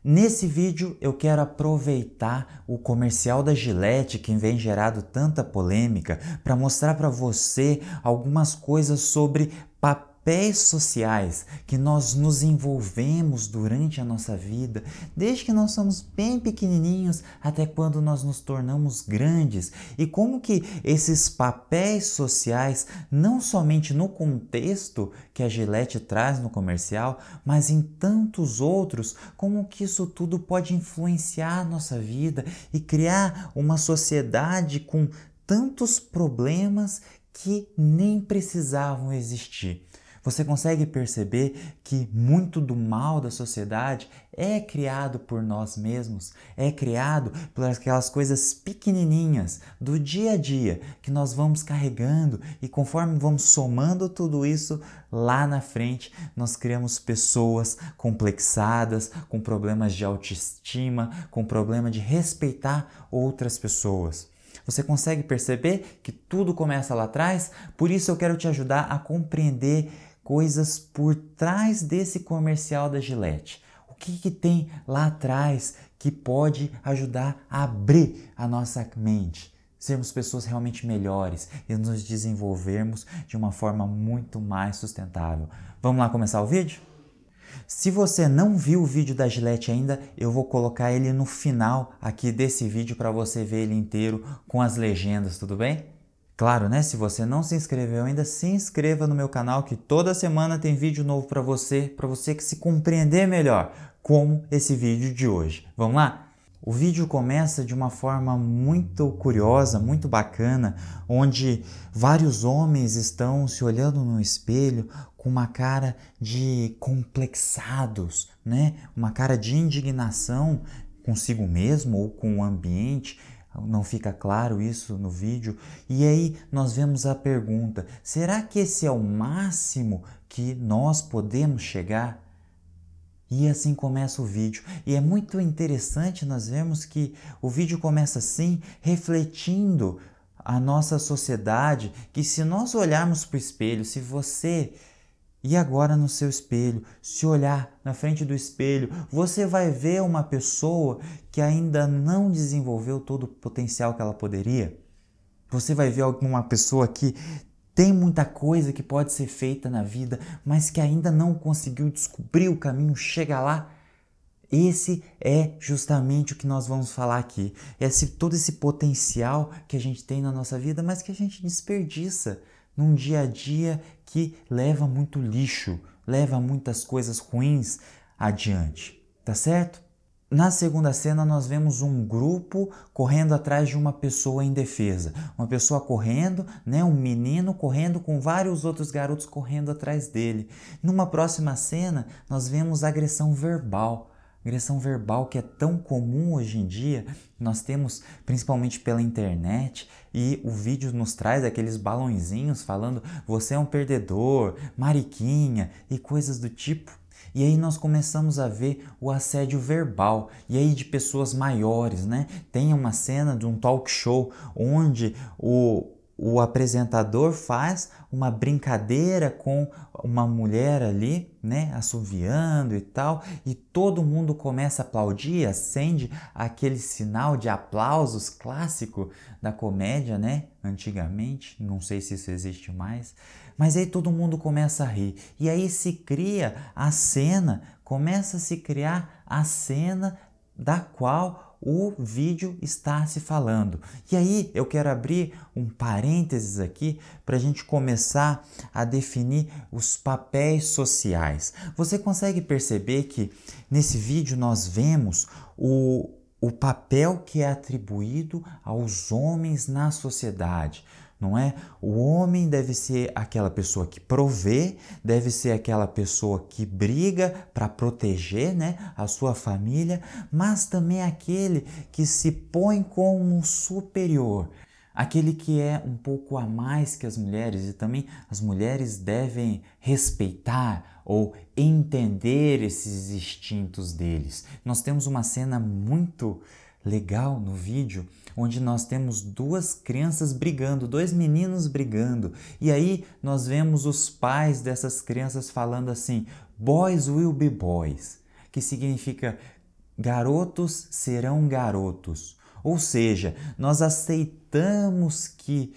Nesse vídeo eu quero aproveitar o comercial da Gillette que vem gerado tanta polêmica para mostrar para você algumas coisas sobre papéis sociais que nós nos envolvemos durante a nossa vida, desde que nós somos bem pequenininhos até quando nós nos tornamos grandes, e como que esses papéis sociais, não somente no contexto que a Gillette traz no comercial, mas em tantos outros, como que isso tudo pode influenciar a nossa vida e criar uma sociedade com tantos problemas que nem precisavam existir. Você consegue perceber que muito do mal da sociedade é criado por nós mesmos, é criado por aquelas coisas pequenininhas do dia a dia que nós vamos carregando, e conforme vamos somando tudo isso, lá na frente nós criamos pessoas complexadas, com problemas de autoestima, com problema de respeitar outras pessoas. Você consegue perceber que tudo começa lá atrás? Por isso eu quero te ajudar a compreender coisas por trás desse comercial da Gillette. O que tem lá atrás que pode ajudar a abrir a nossa mente, sermos pessoas realmente melhores e nos desenvolvermos de uma forma muito mais sustentável. Vamos lá começar o vídeo? Se você não viu o vídeo da Gillette ainda, eu vou colocar ele no final aqui desse vídeo para você ver ele inteiro com as legendas, tudo bem? Claro, né? Se você não se inscreveu ainda, se inscreva no meu canal que toda semana tem vídeo novo para você que se compreender melhor, como esse vídeo de hoje. Vamos lá? O vídeo começa de uma forma muito curiosa, muito bacana, onde vários homens estão se olhando no espelho com uma cara de complexados, né? Uma cara de indignação consigo mesmo ou com o ambiente. Não fica claro isso no vídeo. E aí nós vemos a pergunta: será que esse é o máximo que nós podemos chegar? E assim começa o vídeo. E é muito interessante nós vemos que o vídeo começa assim, refletindo a nossa sociedade, que se nós olharmos para o espelho, se você e agora no seu espelho, se olhar na frente do espelho, você vai ver uma pessoa que ainda não desenvolveu todo o potencial que ela poderia. Você vai ver uma pessoa que tem muita coisa que pode ser feita na vida, mas que ainda não conseguiu descobrir o caminho, chega lá. Esse é justamente o que nós vamos falar aqui. Todo esse potencial que a gente tem na nossa vida, mas que a gente desperdiça num dia a dia que leva muito lixo, leva muitas coisas ruins adiante, tá certo? Na segunda cena nós vemos um grupo correndo atrás de uma pessoa indefesa, uma pessoa correndo, né, um menino correndo com vários outros garotos correndo atrás dele. Numa próxima cena nós vemos agressão verbal que é tão comum hoje em dia. Nós temos principalmente pela internet, e o vídeo nos traz aqueles balõezinhos falando você é um perdedor, mariquinha e coisas do tipo. E aí nós começamos a ver o assédio verbal, e aí de pessoas maiores, né? Tem uma cena de um talk show onde o apresentador faz uma brincadeira com uma mulher ali, né, assoviando e tal, e todo mundo começa a aplaudir, acende aquele sinal de aplausos clássico da comédia, né, antigamente, não sei se isso existe mais, mas aí todo mundo começa a rir, e aí começa a se criar a cena da qual o vídeo está se falando. E aí eu quero abrir um parênteses aqui para a gente começar a definir os papéis sociais. Você consegue perceber que nesse vídeo nós vemos o papel que é atribuído aos homens na sociedade? Não é? O homem deve ser aquela pessoa que provê, deve ser aquela pessoa que briga para proteger, né, a sua família, mas também aquele que se põe como superior, aquele que é um pouco a mais que as mulheres, e também as mulheres devem respeitar ou entender esses instintos deles. Nós temos uma cena muito legal no vídeo, onde nós temos duas crianças brigando, dois meninos brigando, e aí nós vemos os pais dessas crianças falando assim: boys will be boys, que significa garotos serão garotos. Ou seja, nós aceitamos que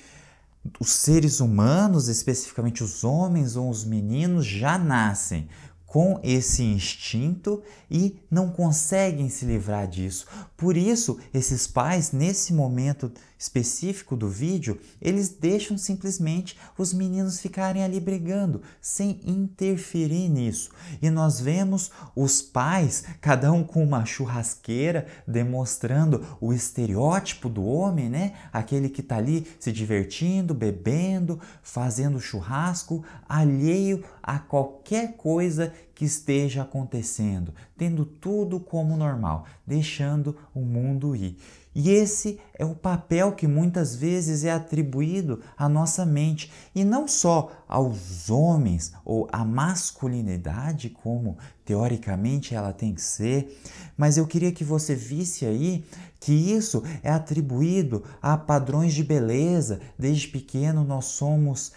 os seres humanos, especificamente os homens ou os meninos, já nascem com esse instinto e não conseguem se livrar disso. Por isso, esses pais, nesse momento específico do vídeo, eles deixam simplesmente os meninos ficarem ali brigando, sem interferir nisso. E nós vemos os pais, cada um com uma churrasqueira, demonstrando o estereótipo do homem, né? Aquele que está ali se divertindo, bebendo, fazendo churrasco, alheio a qualquer coisa que esteja acontecendo, tendo tudo como normal, deixando o mundo ir. E esse é o papel que muitas vezes é atribuído à nossa mente, e não só aos homens ou à masculinidade, como teoricamente ela tem que ser, mas eu queria que você visse aí que isso é atribuído a padrões de beleza. Desde pequeno nós somos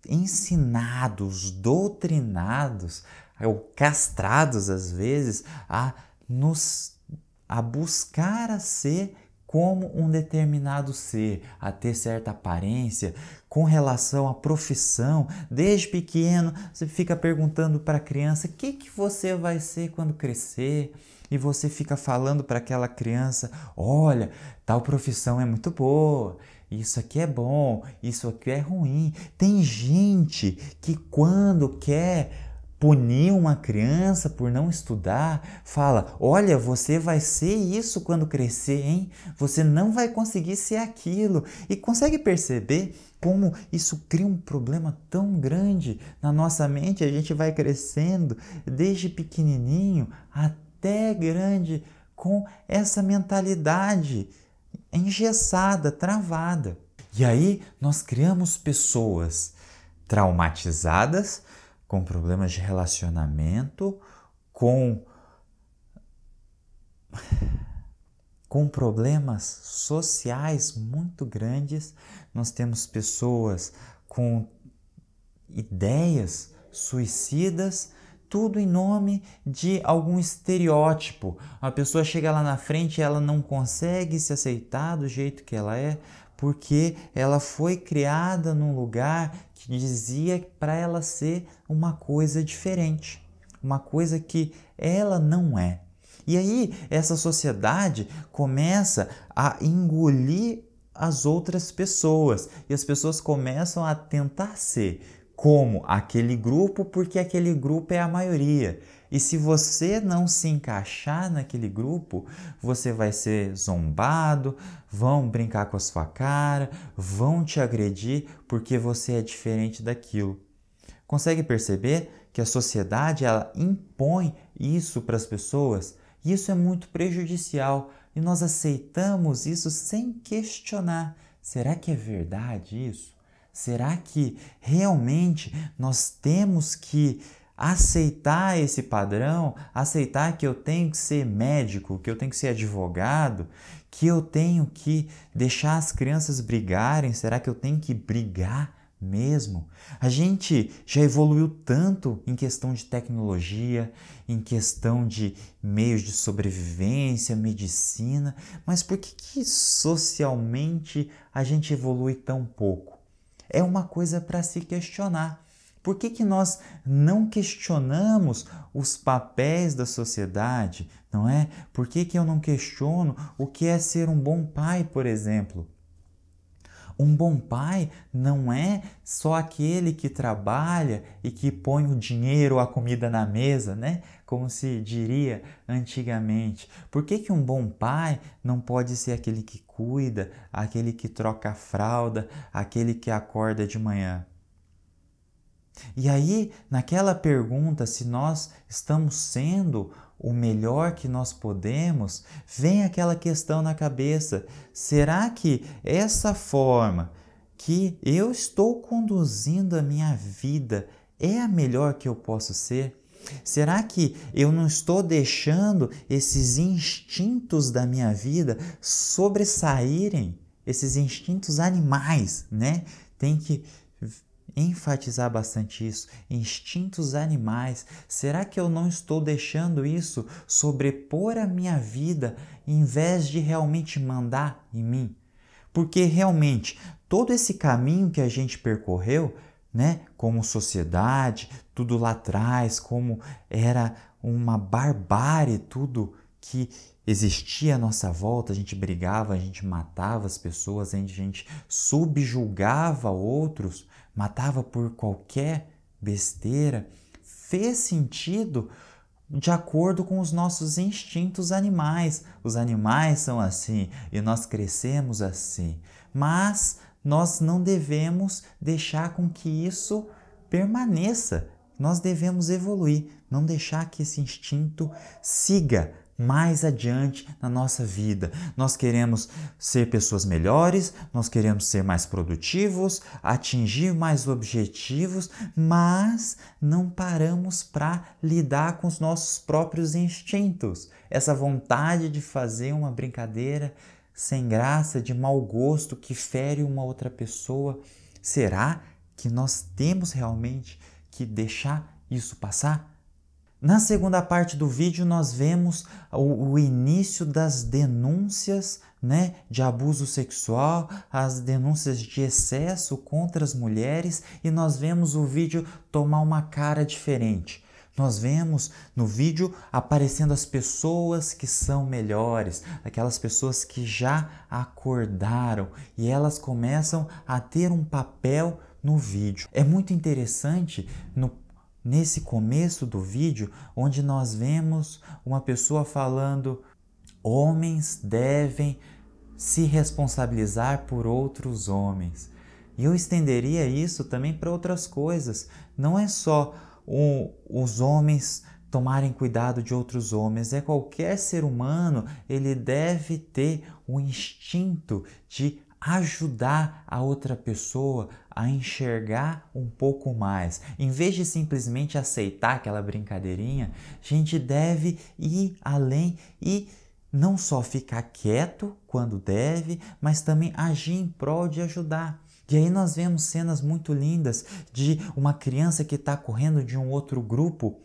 ensinados, doutrinados, ou castrados às vezes, a buscar a ser como um determinado ser, a ter certa aparência. Com relação à profissão, desde pequeno você fica perguntando para a criança o que você vai ser quando crescer, e você fica falando para aquela criança: olha, tal profissão é muito boa, isso aqui é bom, isso aqui é ruim. Tem gente que, quando quer punir uma criança por não estudar, fala: olha, você vai ser isso quando crescer, hein? Você não vai conseguir ser aquilo. E consegue perceber como isso cria um problema tão grande na nossa mente? A gente vai crescendo desde pequenininho até grande com essa mentalidade engessada, travada. E aí nós criamos pessoas traumatizadas, com problemas de relacionamento, com problemas sociais muito grandes. Nós temos pessoas com ideias suicidas, tudo em nome de algum estereótipo. A pessoa chega lá na frente e ela não consegue se aceitar do jeito que ela é, porque ela foi criada num lugar que dizia para ela ser uma coisa diferente, uma coisa que ela não é. E aí essa sociedade começa a engolir as outras pessoas, e as pessoas começam a tentar ser como aquele grupo, porque aquele grupo é a maioria. E se você não se encaixar naquele grupo, você vai ser zombado, vão brincar com a sua cara, vão te agredir porque você é diferente daquilo. Consegue perceber que a sociedade, ela impõe isso para as pessoas? E isso é muito prejudicial, e nós aceitamos isso sem questionar. Será que é verdade isso? Será que realmente nós temos que aceitar esse padrão, aceitar que eu tenho que ser médico, que eu tenho que ser advogado, que eu tenho que deixar as crianças brigarem? Será que eu tenho que brigar mesmo? A gente já evoluiu tanto em questão de tecnologia, em questão de meios de sobrevivência, medicina, mas por que socialmente a gente evolui tão pouco? É uma coisa para se questionar. Por que nós não questionamos os papéis da sociedade, não é? Por que eu não questiono o que é ser um bom pai, por exemplo? Um bom pai não é só aquele que trabalha e que põe o dinheiro, a comida na mesa, né? Como se diria antigamente. Por que um bom pai não pode ser aquele que cuida, aquele que troca a fralda, aquele que acorda de manhã? E aí, naquela pergunta, se nós estamos sendo o melhor que nós podemos, vem aquela questão na cabeça: será que essa forma que eu estou conduzindo a minha vida é a melhor que eu posso ser? Será que eu não estou deixando esses instintos da minha vida sobressaírem, esses instintos animais, né? Tem que enfatizar bastante isso, instintos animais. Será que eu não estou deixando isso sobrepor a minha vida em vez de realmente mandar em mim? Porque realmente todo esse caminho que a gente percorreu, né, como sociedade, tudo lá atrás, como era uma barbárie tudo que existia à nossa volta, a gente brigava, a gente matava as pessoas, a gente subjugava outros, matava por qualquer besteira, fez sentido de acordo com os nossos instintos animais. Os animais são assim e nós crescemos assim, mas nós não devemos deixar com que isso permaneça. Nós devemos evoluir, não deixar que esse instinto siga mais adiante na nossa vida. Nós queremos ser pessoas melhores, nós queremos ser mais produtivos, atingir mais objetivos, mas não paramos para lidar com os nossos próprios instintos. Essa vontade de fazer uma brincadeira sem graça, de mau gosto, que fere uma outra pessoa. Será que nós temos realmente que deixar isso passar? Na segunda parte do vídeo nós vemos o início das denúncias, né, de abuso sexual, as denúncias de excesso contra as mulheres, e nós vemos o vídeo tomar uma cara diferente. Nós vemos no vídeo aparecendo as pessoas que são melhores, aquelas pessoas que já acordaram, e elas começam a ter um papel no vídeo. É muito interessante nesse começo do vídeo, onde nós vemos uma pessoa falando: homens devem se responsabilizar por outros homens. E eu estenderia isso também para outras coisas. Não é só os homens tomarem cuidado de outros homens, é qualquer ser humano, ele deve ter o instinto de ajudar a outra pessoa a enxergar um pouco mais. Em vez de simplesmente aceitar aquela brincadeirinha, a gente deve ir além e não só ficar quieto quando deve, mas também agir em prol de ajudar. E aí nós vemos cenas muito lindas de uma criança que está correndo de um outro grupo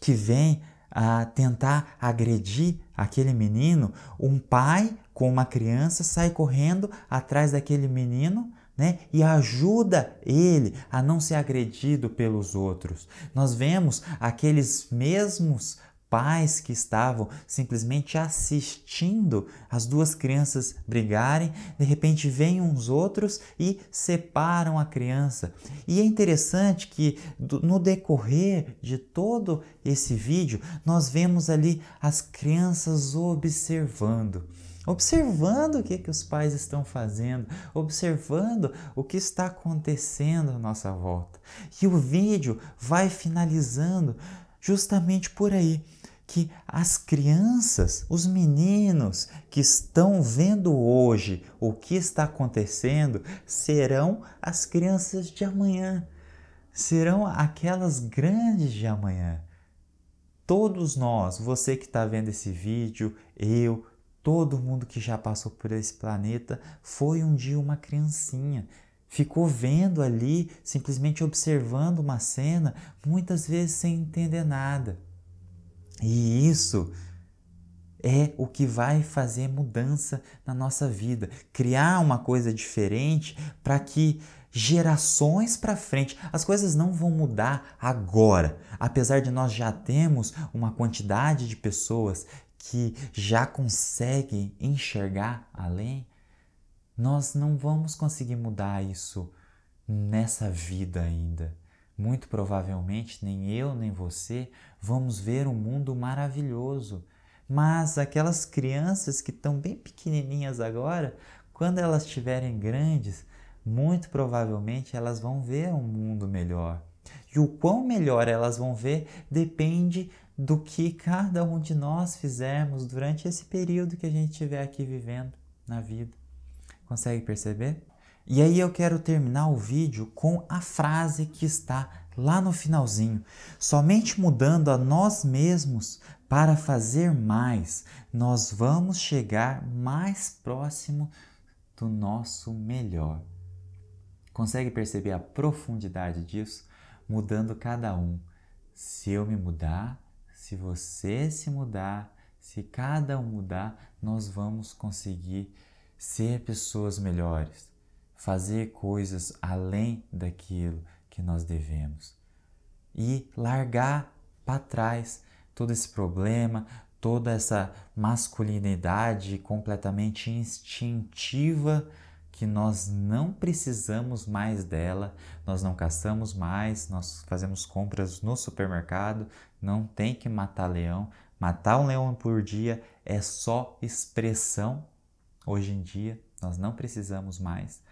que vem a tentar agredir aquele menino. Um pai com uma criança sai correndo atrás daquele menino, né, e ajuda ele a não ser agredido pelos outros. Nós vemos aqueles mesmos pais que estavam simplesmente assistindo as duas crianças brigarem, de repente vêm uns outros e separam a criança. E é interessante que no decorrer de todo esse vídeo, nós vemos ali as crianças observando o que os pais estão fazendo, observando o que está acontecendo à nossa volta. E o vídeo vai finalizando justamente por aí, que as crianças, os meninos que estão vendo hoje o que está acontecendo, serão as crianças de amanhã, serão aquelas grandes de amanhã. Todos nós, você que está vendo esse vídeo, eu, todo mundo que já passou por esse planeta, foi um dia uma criancinha. Ficou vendo ali, simplesmente observando uma cena, muitas vezes sem entender nada. E isso é o que vai fazer mudança na nossa vida. Criar uma coisa diferente para que gerações para frente, as coisas não vão mudar agora. Apesar de nós já termos uma quantidade de pessoas que já conseguem enxergar além, nós não vamos conseguir mudar isso nessa vida ainda. Muito provavelmente nem eu nem você vamos ver um mundo maravilhoso. Mas aquelas crianças que estão bem pequenininhas agora, quando elas estiverem grandes, muito provavelmente elas vão ver um mundo melhor. E o quão melhor elas vão ver depende do que cada um de nós fizermos durante esse período que a gente estiver aqui vivendo na vida. Consegue perceber? E aí eu quero terminar o vídeo com a frase que está lá no finalzinho. Somente mudando a nós mesmos para fazer mais, nós vamos chegar mais próximo do nosso melhor. Consegue perceber a profundidade disso? Mudando cada um. Se eu me mudar, se você se mudar, se cada um mudar, nós vamos conseguir ser pessoas melhores, fazer coisas além daquilo que nós devemos e largar para trás todo esse problema, toda essa masculinidade completamente instintiva que nós não precisamos mais dela, nós não caçamos mais, nós fazemos compras no supermercado, não tem que matar leão. Matar um leão por dia é só expressão. Hoje em dia, nós não precisamos mais.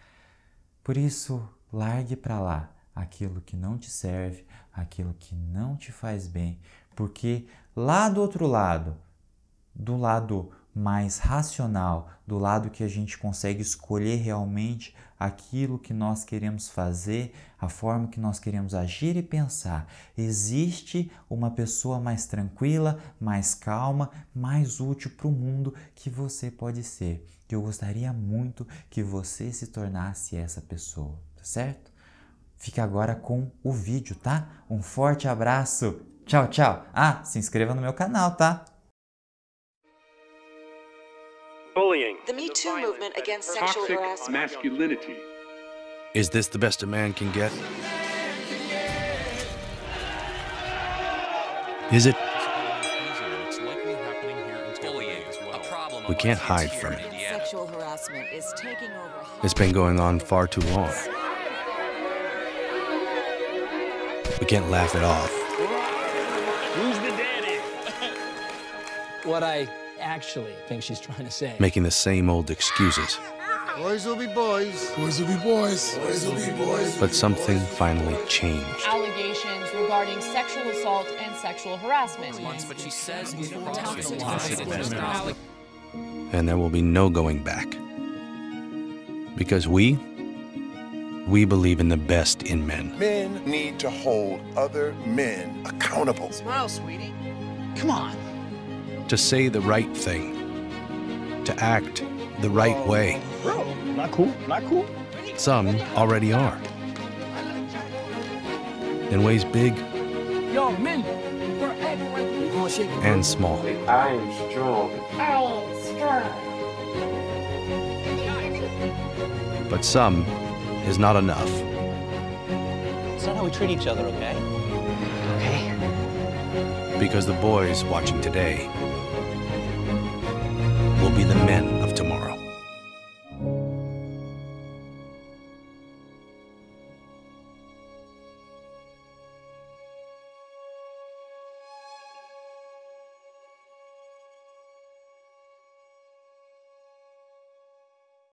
Por isso, largue para lá aquilo que não te serve, aquilo que não te faz bem, porque lá do outro lado, do lado mais racional, do lado que a gente consegue escolher realmente aquilo que nós queremos fazer, a forma que nós queremos agir e pensar, existe uma pessoa mais tranquila, mais calma, mais útil para o mundo que você pode ser. Eu gostaria muito que você se tornasse essa pessoa, tá certo? Fica agora com o vídeo, tá? Um forte abraço! Tchau, tchau! Ah, se inscreva no meu canal, tá? Bullying. The Me Too movement against sexual Toxic harassment. masculinity. Is this the best a man can get? Is it? We can't hide from it. Sexual harassment is taking over. It's been going on far too long. We can't laugh it off. Who's the daddy? What I actually think she's trying to say. Making the same old excuses. Boys will be boys. Boys will be boys. Boys will be boys. But something finally changed. Allegations regarding sexual assault and sexual harassment. But she says And there will be no going back. Because we believe in the best in men. Men need to hold other men accountable. Smile, sweetie. Come on. To say the right thing. To act the right way. Bro, not cool. Not cool. Some already are. In ways big Yo, men, we're acting like and small. I am strong. But some is not enough. It's not how we treat each other, okay? Okay. Because the boys watching today will be the men